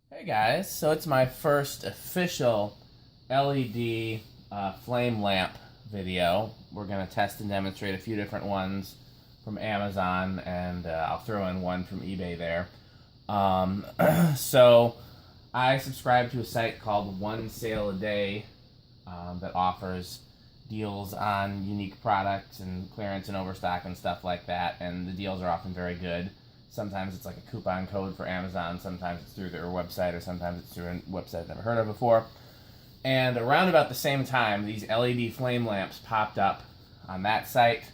Hey guys, so it's my first official LED flame lamp video. We're going to test and demonstrate a few different ones from Amazon, and I'll throw in one from eBay there. So I subscribe to a site called One Sale a Day that offers deals on unique products and clearance and overstock and stuff like that, and the deals are often very good. Sometimes it's like a coupon code for Amazon, sometimes it's through their website, or sometimes it's through a website I've never heard of before. And around about the same time, these LED flame lamps popped up on that site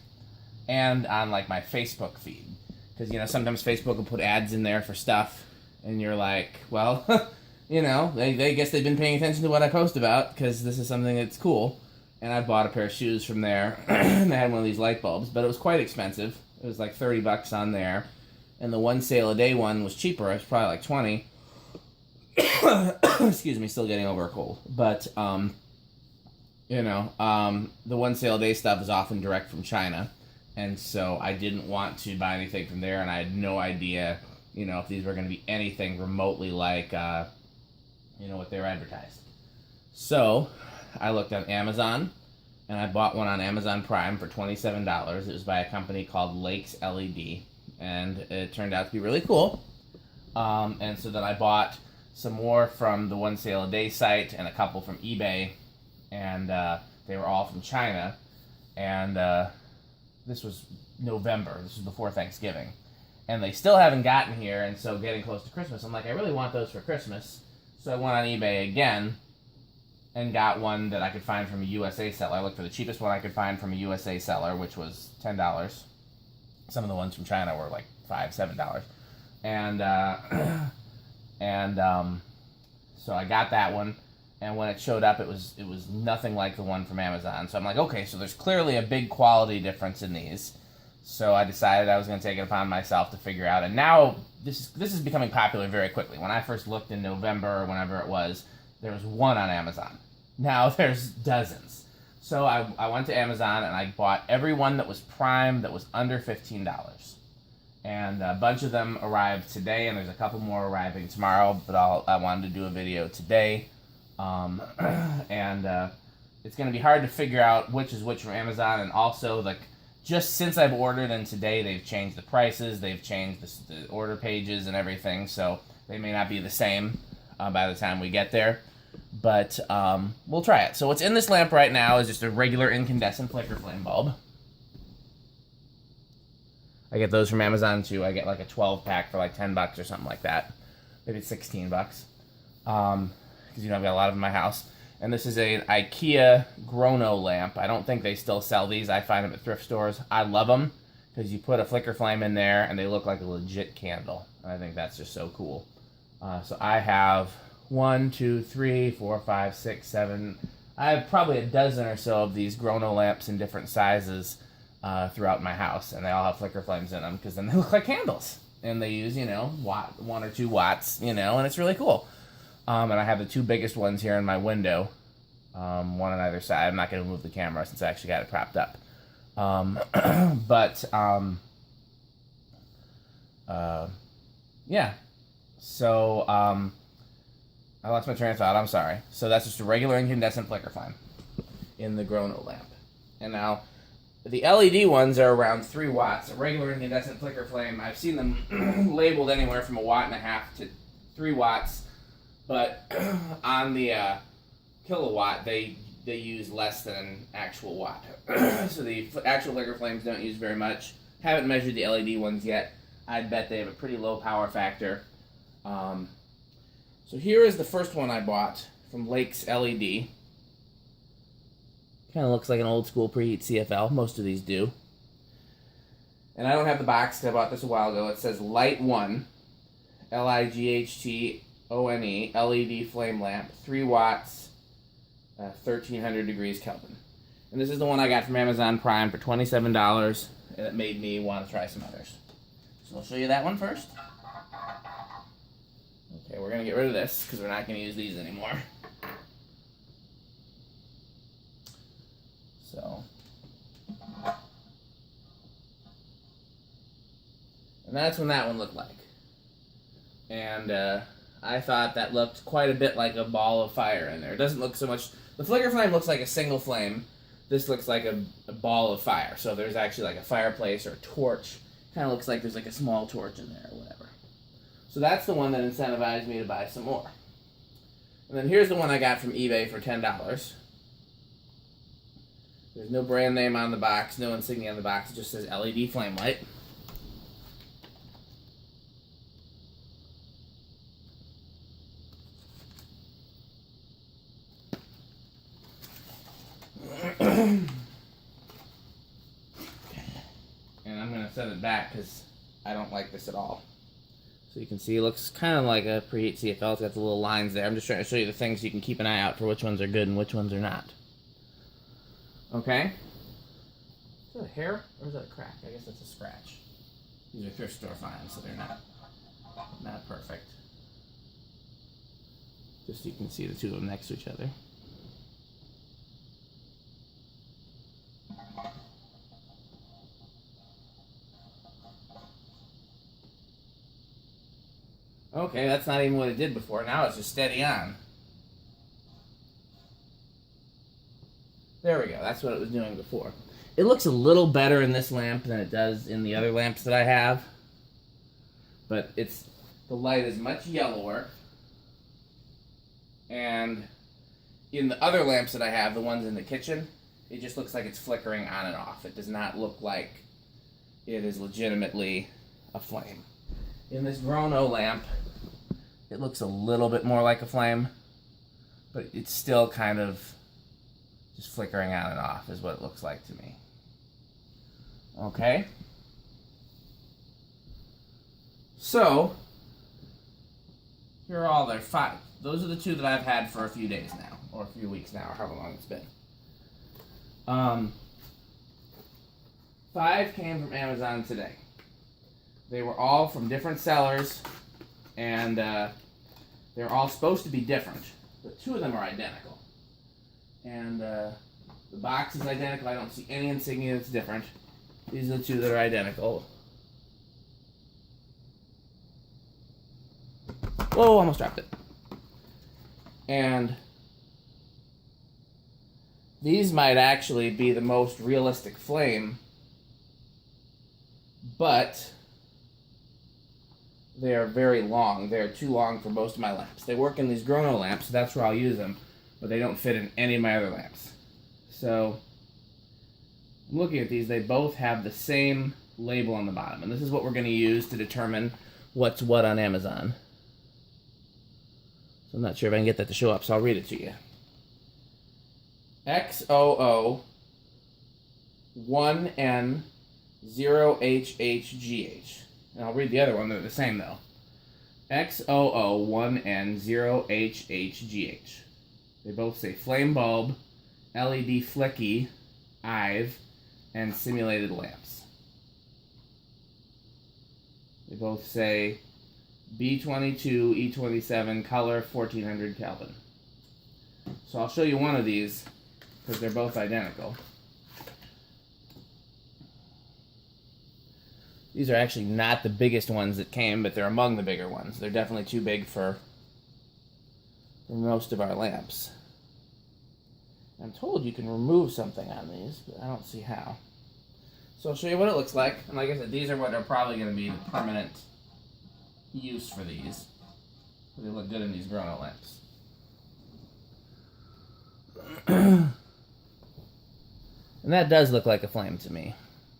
and on like my Facebook feed. Because, you know, sometimes Facebook will put ads in there for stuff, and you're like, well, you know, they guess they've been paying attention to what I post about, because this is something that's cool. And I bought a pair of shoes from there, and they had one of these light bulbs, but it was quite expensive. It was like 30 bucks on there. And the One Sale a Day one was cheaper. It was probably like 20. Excuse me, still getting over a cold. But, you know, the One Sale a Day stuff is often direct from China. And so I didn't want to buy anything from there, and I had no idea, you know, if these were going to be anything remotely like, you know, what they were advertised. So I looked on Amazon, and I bought one on Amazon Prime for $27. It was by a company called Lakes LED. And it turned out to be really cool. And so then I bought some more from the One Sale a Day site and a couple from eBay, and they were all from China. And this was November. This was before Thanksgiving. And they still haven't gotten here, and so getting close to Christmas, I'm like, I really want those for Christmas. So I went on eBay again and got one that I could find from a USA seller. I looked for the cheapest one I could find from a USA seller, which was $10. Some of the ones from China were like $5, $7, and so I got that one. And when it showed up, it was nothing like the one from Amazon. So I'm like, okay, so there's clearly a big quality difference in these. So I decided I was going to take it upon myself to figure out. And now this is becoming popular very quickly. When I first looked in November or whenever it was, there was one on Amazon. Now there's dozens. So I went to Amazon and I bought every one that was Prime that was under $15. And a bunch of them arrived today, and there's a couple more arriving tomorrow, but I wanted to do a video today. It's going to be hard to figure out which is which from Amazon, and also, like, just since I've ordered and today, they've changed the prices, they've changed the order pages and everything, so they may not be the same by the time we get there. But we'll try it. So what's in this lamp right now is just a regular incandescent flicker flame bulb. I get those from Amazon too. I get like a 12-pack for like 10 bucks or something like that. Maybe it's 16 bucks. Because, you know, I've got a lot of them in my house. And this is an IKEA Grono lamp. I don't think they still sell these. I find them at thrift stores. I love them because you put a flicker flame in there and they look like a legit candle. And I think that's just so cool. So I have 1, 2, 3, 4, 5, 6, 7. I have probably a dozen or so of these Grono lamps in different sizes throughout my house, and they all have flicker flames in them because then they look like candles, and they use, you know, 1 or 2 watts, you know, and it's really cool. And I have the 2 biggest ones here in my window, one on either side. I'm not going to move the camera since I actually got it propped up. Yeah. So I lost my train of thought. I'm sorry. So that's just a regular incandescent flicker flame in the Grono lamp. And now the LED ones are around 3 watts. A regular incandescent flicker flame, I've seen them labeled anywhere from 1.5 watts to 3 watts. But on the kilowatt, they use less than an actual watt. So the actual flicker flames don't use very much. Haven't measured the LED ones yet. I'd bet they have a pretty low power factor. So here is the first one I bought from Lakes LED. Kind of looks like an old school preheat CFL. Most of these do. And I don't have the box because I bought this a while ago. It says Light 1, Lighthone, LED flame lamp, 3 watts, 1300 degrees Kelvin. And this is the one I got from Amazon Prime for $27, and it made me want to try some others. So I'll show you that one first. Okay, we're going to get rid of this because we're not going to use these anymore. So, and that's when that one looked like. And I thought that looked quite a bit like a ball of fire in there. It doesn't look so much... The flicker flame looks like a single flame. This looks like a ball of fire. So there's actually like a fireplace or a torch. Kind of looks like there's like a small torch in there or whatever. So that's the one that incentivized me to buy some more. And then here's the one I got from eBay for $10. There's no brand name on the box, no insignia on the box. It just says LED flame light. And I'm going to set it back because I don't like this at all. So you can see it looks kind of like a preheat CFL. It's got the little lines there. I'm just trying to show you the things so you can keep an eye out for which ones are good and which ones are not. Okay? Is that a hair or is that a crack? I guess that's a scratch. These are thrift store finds, so they're not perfect. Just so you can see the two of them next to each other. Okay, that's not even what it did before. Now it's just steady on. There we go. That's what it was doing before. It looks a little better in this lamp than it does in the other lamps that I have. But the light is much yellower. And in the other lamps that I have, the ones in the kitchen, it just looks like it's flickering on and off. It does not look like it is legitimately a flame. In this Grono lamp, it looks a little bit more like a flame, but it's still kind of just flickering on and off is what it looks like to me. Okay? So, here are all their 5. Those are the 2 that I've had for a few days now, or a few weeks now, or however long it's been. 5 came from Amazon today. They were all from different sellers, and they're all supposed to be different, but 2 of them are identical. And the box is identical. I don't see any insignia that's different. These are the 2 that are identical. Whoa, almost dropped it. And these might actually be the most realistic flame, but they are very long. They're too long for most of my lamps. They work in these Grono lamps, so that's where I'll use them, but they don't fit in any of my other lamps. So, I'm looking at these. They both have the same label on the bottom, and this is what we're going to use to determine what's what on Amazon. So I'm not sure if I can get that to show up, so I'll read it to you. XOO 1N0HHGH. And I'll read the other one. They're the same, though. XOO 1N0HHGH. They both say flame bulb, LED flicky, IVE, and simulated lamps. They both say B22, E27, color 1400 Kelvin. So I'll show you one of these because they're both identical. These are actually not the biggest ones that came, but they're among the bigger ones. They're definitely too big for most of our lamps. I'm told you can remove something on these, but I don't see how. So I'll show you what it looks like. And like I said, these are what are probably going to be the permanent use for these. They look good in these Grono lamps. And that does look like a flame to me.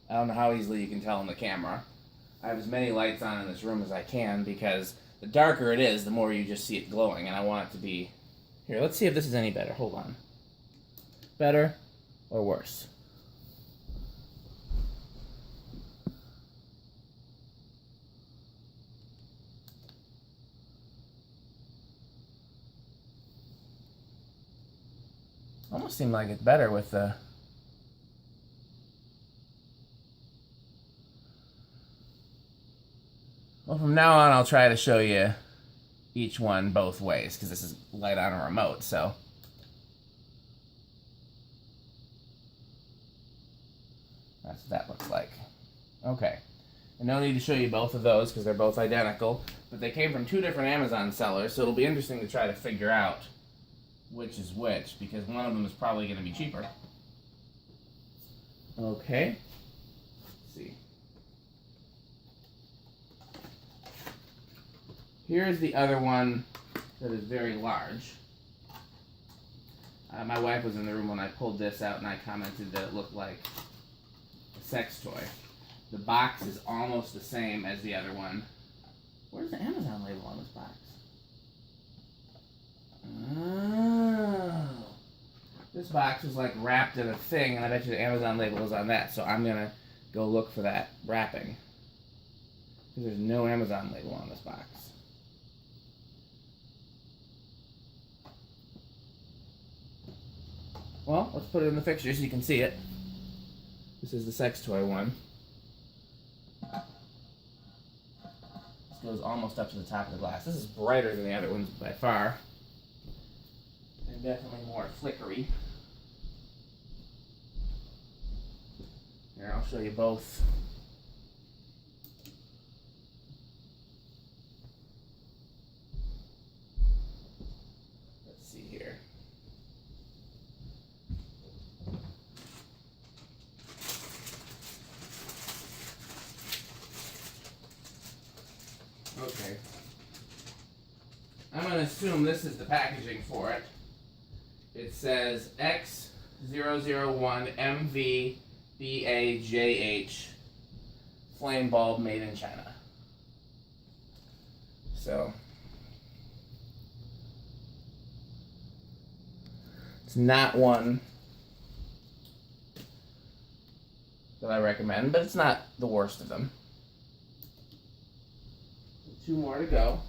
I don't know how easily you can tell on the camera. I have as many lights on in this room as I can because the darker it is, the more you just see it glowing, and I want it to be... Here, let's see if this is any better. Hold on. Better or worse? Almost seemed like it's better with the... Well, from now on, I'll try to show you each one both ways, because this is light on a remote, so... That's what that looks like. Okay. And no need to show you both of those because they're both identical, but they came from 2 different Amazon sellers, so it'll be interesting to try to figure out which is which, because one of them is probably going to be cheaper. Okay. Let's see. Here's the other one that is very large. My wife was in the room when I pulled this out, and I commented that it looked like a sex toy. The box is almost the same as the other one. Where's the Amazon label on this box? Oh. This box was like wrapped in a thing, and I bet you the Amazon label is on that, so I'm going to go look for that wrapping. Because there's no Amazon label on this box. Well, let's put it in the fixture so you can see it. This is the sex toy one. This goes almost up to the top of the glass. This is brighter than the other ones by far. And definitely more flickery. Here, I'll show you both. Let's see here. Okay. I'm going to assume this is the packaging for it. It says X001MVBAJH flame bulb made in China. So it's not one that I recommend, but it's not the worst of them. 2 more to go.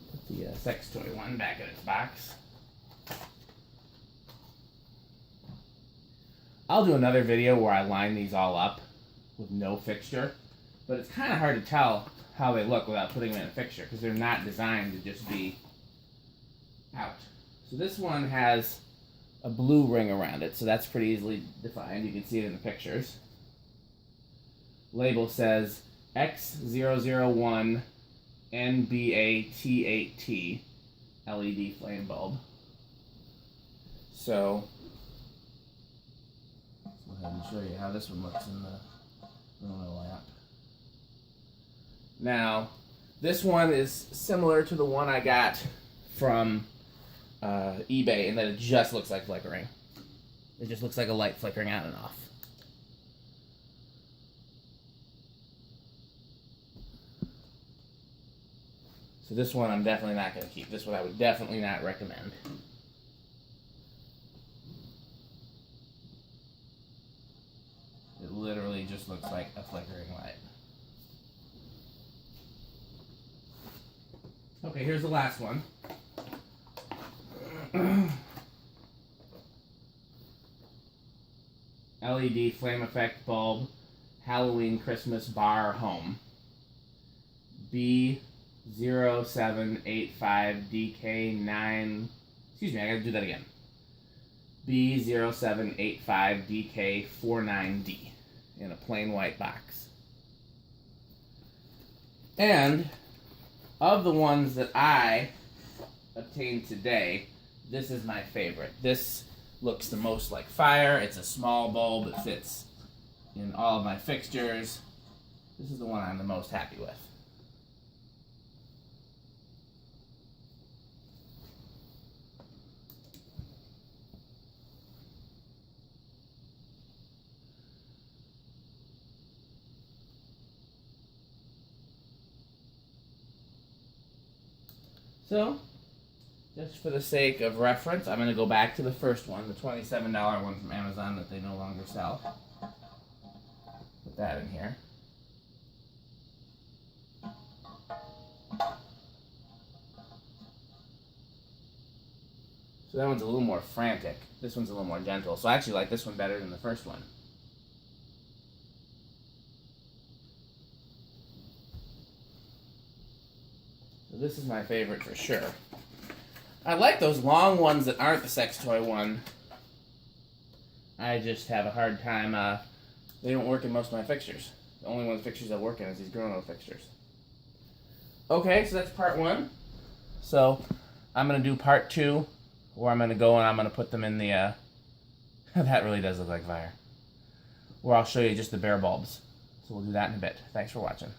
Put the sex toy one back in its box. I'll do another video where I line these all up with no fixture, but it's kind of hard to tell how they look without putting them in a fixture because they're not designed to just be out. So this one has a blue ring around it, so that's pretty easily defined. You can see it in the pictures. Label says X001 NBAT8T LED flame bulb. So let's go ahead and show you how this one looks in the lamp. Now, this one is similar to the one I got from eBay in that it just looks like flickering. It just looks like a light flickering on and off. So this one I'm definitely not going to keep. This one I would definitely not recommend. It literally just looks like a flickering light. Okay, here's the last one. LED flame effect bulb, Halloween Christmas bar home. B0785DK9. Excuse me, I gotta do that again. B0785DK49D in a plain white box. And of the ones that I obtained today, this is my favorite. This looks the most like fire. It's a small bulb. It fits in all of my fixtures. This is the one I'm the most happy with. So, just for the sake of reference, I'm going to go back to the first one, the $27 one from Amazon that they no longer sell. Put that in here. So that one's a little more frantic. This one's a little more gentle. So I actually like this one better than the first one. This is my favorite for sure. I like those long ones that aren't the sex toy one. I just have a hard time, they don't work in most of my fixtures. The only one fixtures that work in is these Grono fixtures. Okay, so that's part 1. So I'm going to do part 2, where I'm going to go and I'm going to put them in the, that really does look like fire. Where I'll show you just the bare bulbs. So we'll do that in a bit. Thanks for watching.